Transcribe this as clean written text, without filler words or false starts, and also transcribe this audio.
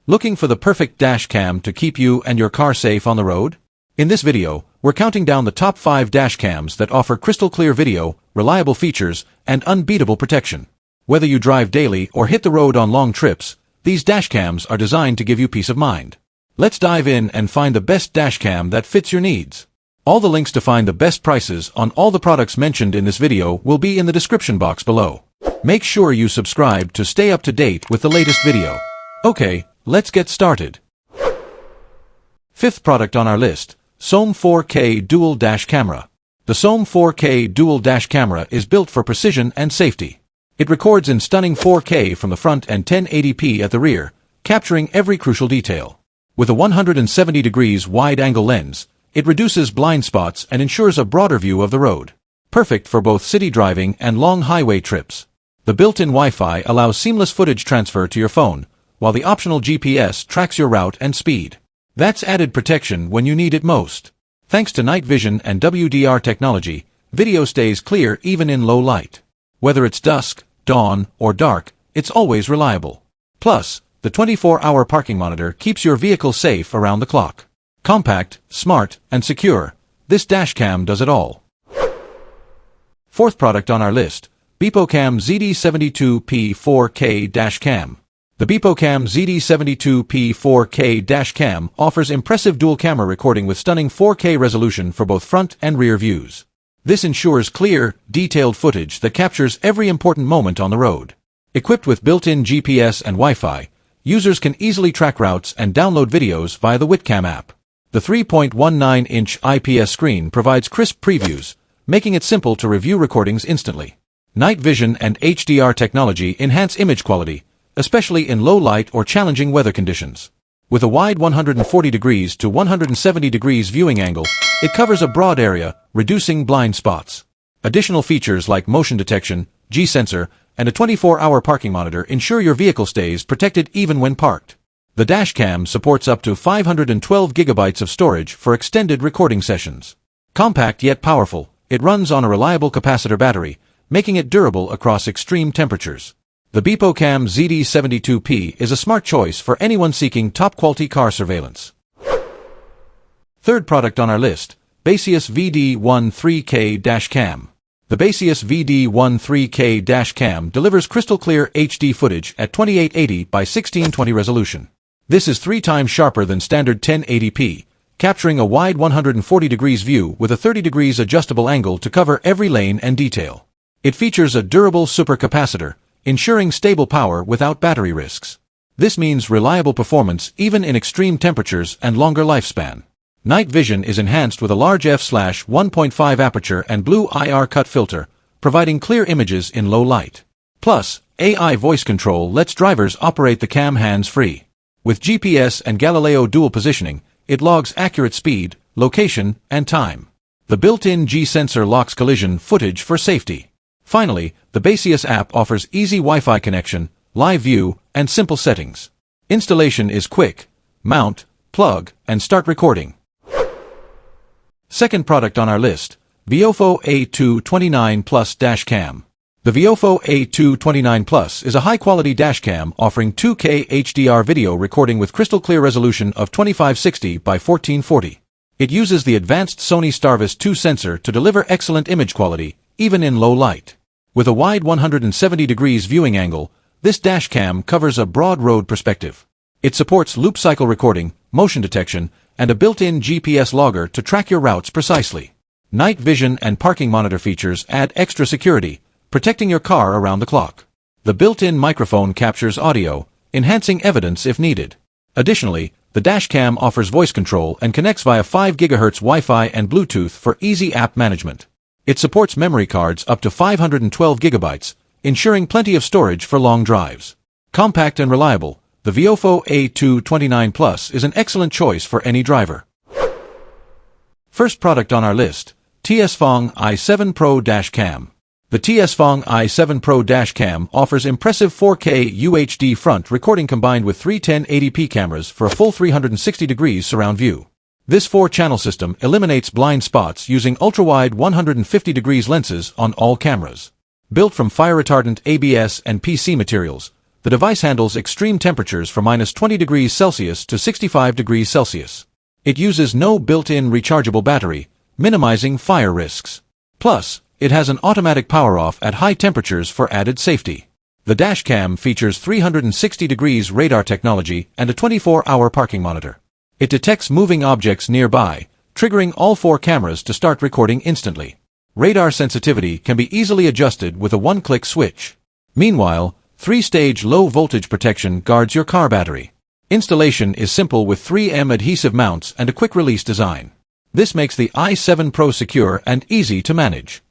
Looking for the perfect dash cam to keep you and your car safe on the road? In this video, we're counting down the top 5 dash cams that offer crystal clear video, reliable features, and unbeatable protection. Whether you drive daily or hit the road on long trips, these dash cams are designed to give you peace of mind. Let's dive in and find the best dash cam that fits your needs. All the links to find the best prices on all the products mentioned in this video will be in the description box below. Make sure you subscribe to stay up to date with the latest video. Okay, let's get started. Fifth product on our list, Soam 4K Dual Dash Camera. The Soam 4K Dual Dash Camera is built for precision and safety. It records in stunning 4K from the front and 1080p at the rear, capturing every crucial detail. With a 170 degrees wide-angle lens, it reduces blind spots and ensures a broader view of the road. Perfect for both city driving and long highway trips. The built-in Wi-Fi allows seamless footage transfer to your phone, while the optional GPS tracks your route and speed. That's added protection when you need it most. Thanks to night vision and WDR technology, video stays clear even in low light. Whether it's dusk, dawn, or dark, it's always reliable. Plus, the 24-hour parking monitor keeps your vehicle safe around the clock. Compact, smart, and secure, this dashcam does it all. Fourth product on our list, BEPOCAM ZD72P 4K Dashcam. The BoipoCam ZD72P 4K Dashcam offers impressive dual camera recording with stunning 4K resolution for both front and rear views. This ensures clear, detailed footage that captures every important moment on the road. Equipped with built-in GPS and Wi-Fi, users can easily track routes and download videos via the BoipoCam app. The 3.19-inch IPS screen provides crisp previews, making it simple to review recordings instantly. Night vision and HDR technology enhance image quality, especially in low light or challenging weather conditions. With a wide 140 degrees to 170 degrees viewing angle, it covers a broad area, reducing blind spots. Additional features like motion detection, G-sensor, and a 24-hour parking monitor ensure your vehicle stays protected even when parked. The dashcam supports up to 512 gigabytes of storage for extended recording sessions. Compact yet powerful, it runs on a reliable capacitor battery, making it durable across extreme temperatures. The BoipoCam ZD72P is a smart choice for anyone seeking top-quality car surveillance. Third product on our list, Basius VD1 3K Dashcam. The Basius VD1 3K Dashcam delivers crystal-clear HD footage at 2880 by 1620 resolution. This is 3 times sharper than standard 1080p, capturing a wide 140 degrees view with a 30 degrees adjustable angle to cover every lane and detail. It features a durable supercapacitor, ensuring stable power without battery risks. This means reliable performance even in extreme temperatures and longer lifespan. Night vision is enhanced with a large f/1.5 aperture and blue IR cut filter, providing clear images in low light. Plus, AI voice control lets drivers operate the cam hands-free. With GPS and Galileo dual positioning, it logs accurate speed, location, and time. The built-in G-sensor locks collision footage for safety. Finally, the Basius app offers easy Wi-Fi connection, live view, and simple settings. Installation is quick. Mount, plug, and start recording. Second product on our list, VIOFO A229 Plus Dashcam. The VIOFO A229 Plus is a high-quality dashcam offering 2K HDR video recording with crystal-clear resolution of 2560 by 1440. It uses the advanced Sony Starvis 2 sensor to deliver excellent image quality, even in low light. With a wide 170 degrees viewing angle, this dashcam covers a broad road perspective. It supports loop cycle recording, motion detection, and a built-in GPS logger to track your routes precisely. Night vision and parking monitor features add extra security, protecting your car around the clock. The built-in microphone captures audio, enhancing evidence if needed. Additionally, the dashcam offers voice control and connects via 5 GHz Wi-Fi and Bluetooth for easy app management. It supports memory cards up to 512 gigabytes, ensuring plenty of storage for long drives. Compact and reliable, the VIOFO A229 Plus is an excellent choice for any driver. First product on our list, TiESFONG i7 Pro Dashcam. The TSFONG i7 Pro Dashcam offers impressive 4K UHD front recording combined with 3 1080p cameras for a full 360 degrees surround view. This 4-channel system eliminates blind spots using ultra-wide 150 degrees lenses on all cameras. Built from fire-retardant ABS and PC materials, The device handles extreme temperatures from -20 degrees Celsius to 65 degrees Celsius. It uses no built-in rechargeable battery, minimizing fire risks. Plus, it has an automatic power-off at high temperatures for added safety. The dashcam features 360 degrees radar technology and a 24-hour parking monitor. It detects moving objects nearby, triggering all 4 cameras to start recording instantly. Radar sensitivity can be easily adjusted with a one-click switch. Meanwhile, 3-stage low-voltage protection guards your car battery. Installation is simple with 3M adhesive mounts and a quick-release design. This makes the i7 Pro secure and easy to manage.